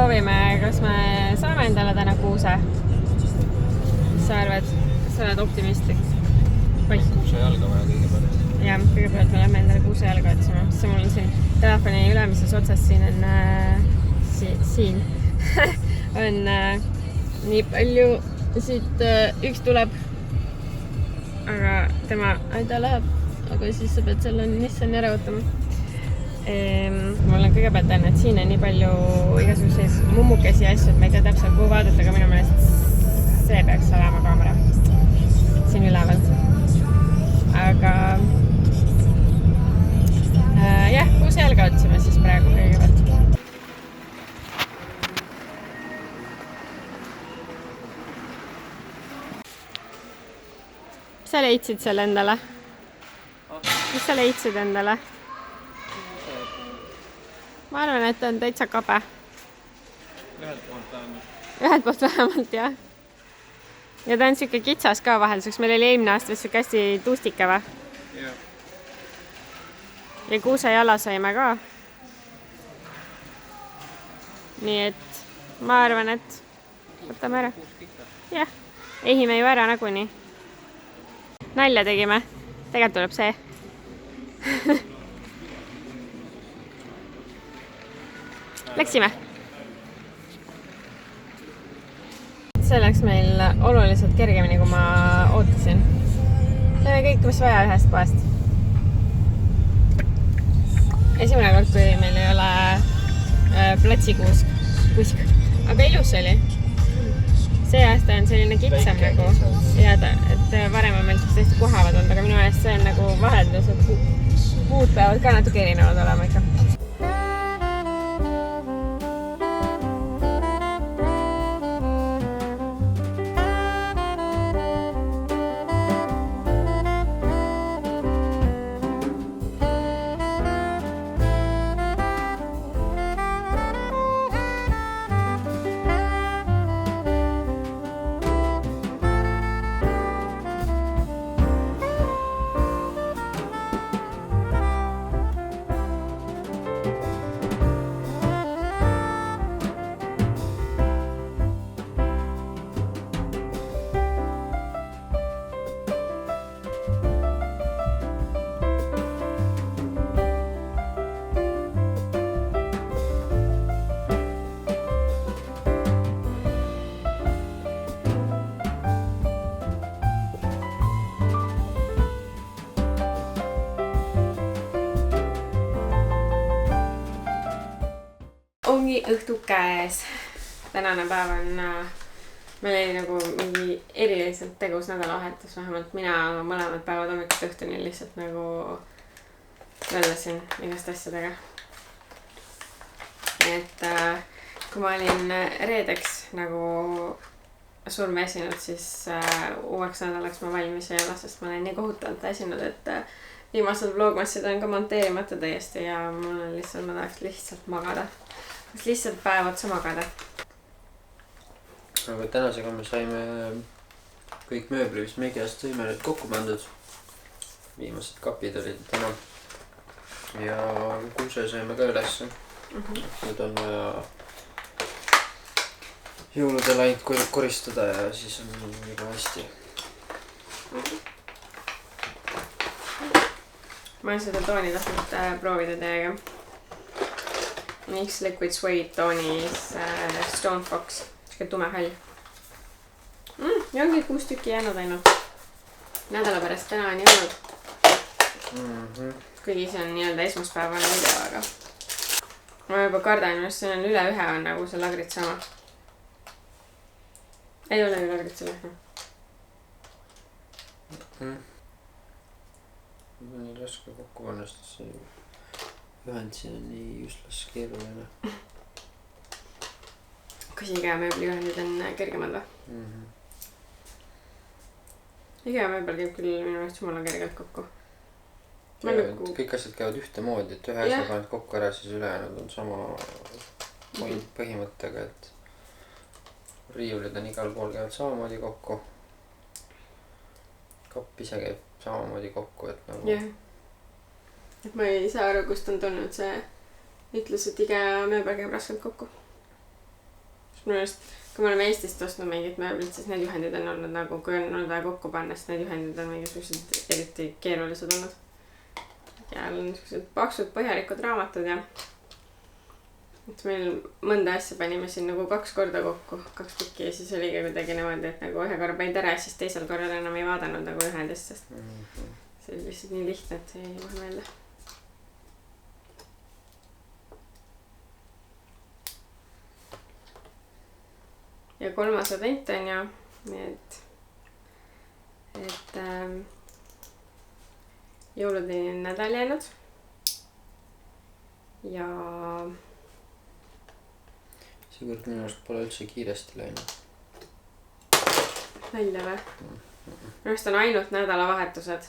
proovime, kas me saame endale täna kuuse. Mis sa arvad? Sa oled optimistlik? Kuuse jalga vaja kõigepealt. Ja, kõigepealt me lähme endale kuuse jalga otsima. See mul on siin telefoni ülemises otsas siin on on nii palju siit üks tuleb. Aga tema, ta läheb, aga siis sa pead selle Nissani ära võtama. Mul on kõigepealt on, et siin on nii palju igasuguseid mummukesi asju, et ma ei tea täpselt kuhu vaadata, aga minu meelest see peaks olema kaamera siin üleval. Aga jah, kuuse jalga otsime siis praegu kõigepealt. Mis sa leidsid selle endale? Mis sa leidsid endale? Ma arvan, et on täitsa kabe. Ühelt poolt vähemalt, jah. Ja ta on siuke kitsas ka vahelduseks. Meil oli eelmine aasta siuke hästi tuustike või? Jah. Ja kuuse jala saime ka. Nii et ma arvan, et võtame ära. Jah, ehime ju ära nagunii. Nalja tegime. Tegelikult tuleb see. Läksime. See läks meil oluliselt kergemini, kui ma ootasin. Teeme kõik, mis vaja ühest kohast. Esimene kord, kui meil ei ole platsikuusk. Aga ilus oli. See aasta on selline kitsam nagu. Ja et varem on meil tõesti kuhavad olnud, aga minu meelest see on nagu vaheldus, et puud peavad ka natuke erinevad olema ikka. Ongi õhtu käes. Tänane päev on, meil oli nagu mingi eriliselt tegus nädalavahetus, vähemalt mina mõlemad päevad hommikust õhtuni lihtsalt nagu vällasin igast asjadega. Et kui ma olin reedeks nagu surme esinud, siis uueks nädalaks ma valmis ei ole, sest ma olen nii kohutavalt esinud, et viimased vlogmassid on ka monteerimata täiesti ja mul on lihtsalt, ma tahaks lihtsalt magada. Lihtsalt päev otsa magada. Aga tänasega me saime kõik mööbli, mis Megiast sõime nüüd kokku pandud. Viimased kapid olid täna. Ja kuuse saime ka ülesse. Nüüd on vaja jõuludel ainult koristada ja siis on juba hästi. Ma olen seda tooni tahtnud proovida teiega. Mix Liquid Suede toonis Stone Fox, siuke tume hall. Ja ongi 6 tükki jäänud ainult. Nädala pärast täna on jäänud. Kuigi see on nii-öelda esmaspäevane video, aga ma juba kardan, et see on üle ühe on nagu see lagrit sama. Ei ole ju lagrit selle. Ma nii raske kokku panna, sest see ühend siin on nii üslas keeruline. Kas IKEA mööbliühendid on kergemad või? IKEA mööbel käib küll minu jaoks jumala kergelt kokku. Kõik asjad käivad ühte moodi, et ühe asja paned kokku ära, siis ülejäänud on sama põhimõttega, et riiulid on igal pool käivad samamoodi kokku. Kapp ise käib samamoodi kokku, et nagu... Jah. Et ma ei saa aru, kust on tulnud see ütlus, et IKEA mööbel käib raskelt kokku. minu arust, kui me oleme Eestist ostnud mingid mööblid, siis need juhendid on olnud nagu, kui on olnud vaja kokku panna, siis need juhendid on mingisugused eriti keerulised olnud. Ja on niisugused paksud põhjalikud raamatud ja et meil mõnda asja panime siin nagu 2 korda kokku, 2 tükki ja siis oligi kuidagi niimoodi, et nagu ühe korra panid ära ja siis teisel korral enam ei vaadanud nagu ühendist, sest see oli lihtsalt nii lihtne, et see ei maha meelde. Ja 3. advent on ju, nii et jõuludeni on nädal jäänud ja seekord minu arust pole üldse kiiresti läinud. Nalja või? Minu arust on ainult nädalavahetused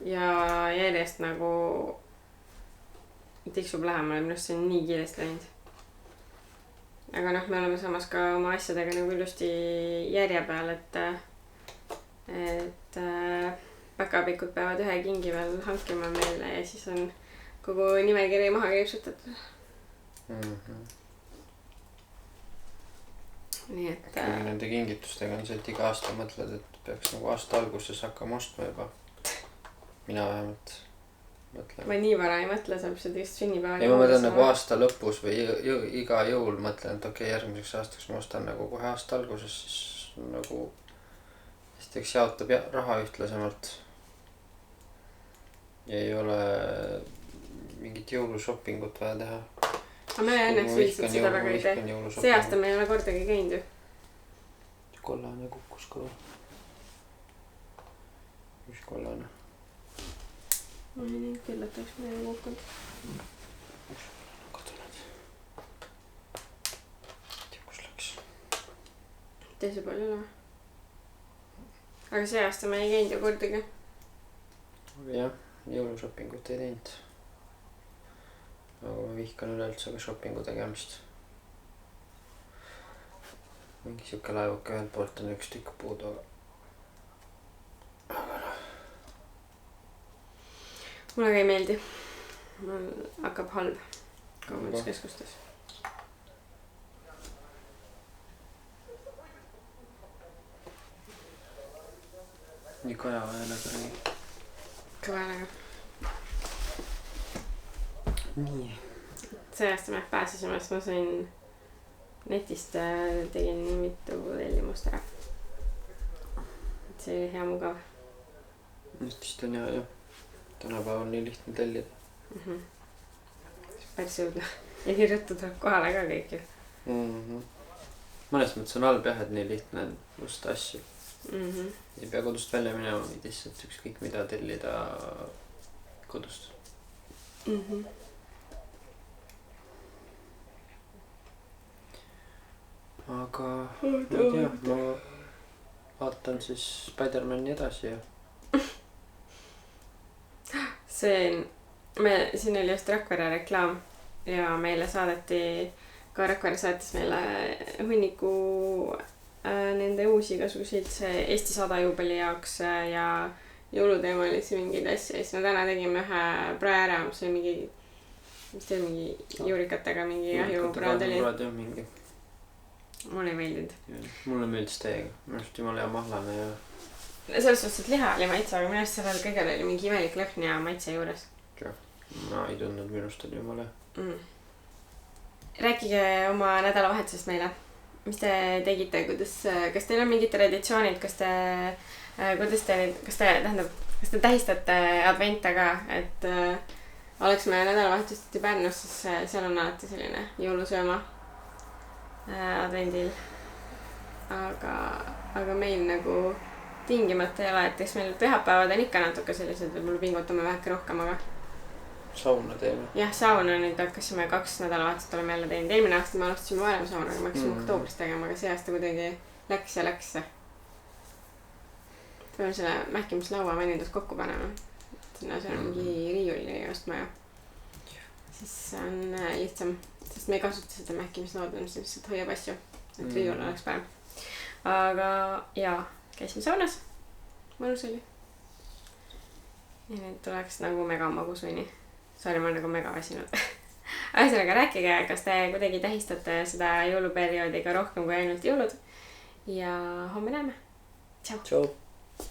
ja järjest nagu tiksub lähemale, minu arust see on nii kiiresti läinud. Aga noh, me oleme samas ka oma asjadega nagu ilusti järje peal, et päkapikud peavad ühe kingi veel hankima meile ja siis on kogu nimekiri maha kriipsutatud. Nii et nende kingitustega on see, et iga aasta mõtled, et peaks nagu aasta alguses hakkama ostma juba. Mina vähemalt mõtlen. Ma nii vara ei mõtle, saab seda just sünnipäeval. Ei, ma mõtlen nagu aasta lõpus või iga jõul mõtlen, et okei, järgmiseks aastaks ma ostan nagu kohe aasta alguses, siis nagu esiteks jaotab raha ühtlasemalt. Ja ei ole mingit jõulushoppingut vaja teha. Aga me õnneks üldiselt seda väga ei tee. See aasta me ei ole kordagi käinud ju. Kollane kukkus ka. Mis kollane? Ma ei nii küll, et oleks midagi kukkunud. Kadunud. Tea, kus läks. Teise pool ei ole. Aga see aasta me ei käinud ju kordagi. Aga jah, jõulushoppingut ei teinud. Aga ma vihkan üleüldse ka shoppingu tegemist. Mingi siuke laevuke ühelt poolt on üks tükk puudu, aga noh. Mulle ka ei meeldi. Mul hakkab halb kaubanduskeskustes. Nii kaja häälega nii. Kõva häälega. Nii. See aasta me pääsesime, sest ma sain netist tegin mitu tellimust ära. Et see oli hea mugav. Netist on hea, jah. Tänapäeval on nii lihtne tellida. Päris jõudne. Ja nii rõttu tuleb kohale ka kõik ju. Mõnes mõttes on halb jah, et nii lihtne osta asju. Ei pea kodust välja minema, vaid lihtsalt ükskõik mida tellida kodust. Aga ma ei tea, ma vaatan siis Spider-Mani edasi ja siin oli just Rakvere reklaam ja meile saadeti, ka Rakvere saatis meile hunniku nende uusi igasuguseid Eesti 100 juubeli jaoks ja jõuluteemalisi mingeid asja. Ja siis me täna tegime ühe prae ära, mis oli mingi, mis teil mingi juurikatega mingi jahjupraad oli. Mulle ei meeldinud. Mulle meeldis täiega. Minu arust jumala hea mahlane ja selles suhtes, et liha oli maitse, aga minu arust sellel kõigel oli mingi imelik lõhn ja maitse juures. Ma ei tundnud, minu arust oli jumala hea. Rääkige oma nädalavahetusest meile. Mis te tegite? Kas teil on mingid traditsioonid? Kas te tähistate advente ka? Et oleks me nädalavahetust Pärnus, siis seal on alati selline jõulusööma advendil. Aga meil nagu tingimata ei ole, et eks meil pühapäevad on ikka natuke sellised, võib-olla pingutame väheke rohkem, aga sauna teeme. Jah, sauna nüüd hakkasime 2 nädalavahetust oleme jälle teinud. Eelmine aasta me alustasime varem saunaga, me hakkasime oktoobris tegema, aga see aasta kuidagi läks. Peame selle mähkimislaua mõnindus kokku panema. Sinna see on mingi riiuli ostma ja siis on lihtsam, sest me ei kasuta seda mähkimislauda, mis lihtsalt hoiab asju, et riiul oleks parem. Aga jaa, käisime saunas, mõnus oli. Ja nüüd tuleks nagu mega magus võini. Sorry, ma olen nagu mega väsinud. ühesõnaga rääkige, kas te kuidagi tähistate seda jõuluperioodi ka rohkem kui ainult jõulud. Ja homme näeme. Tšau. Tšau.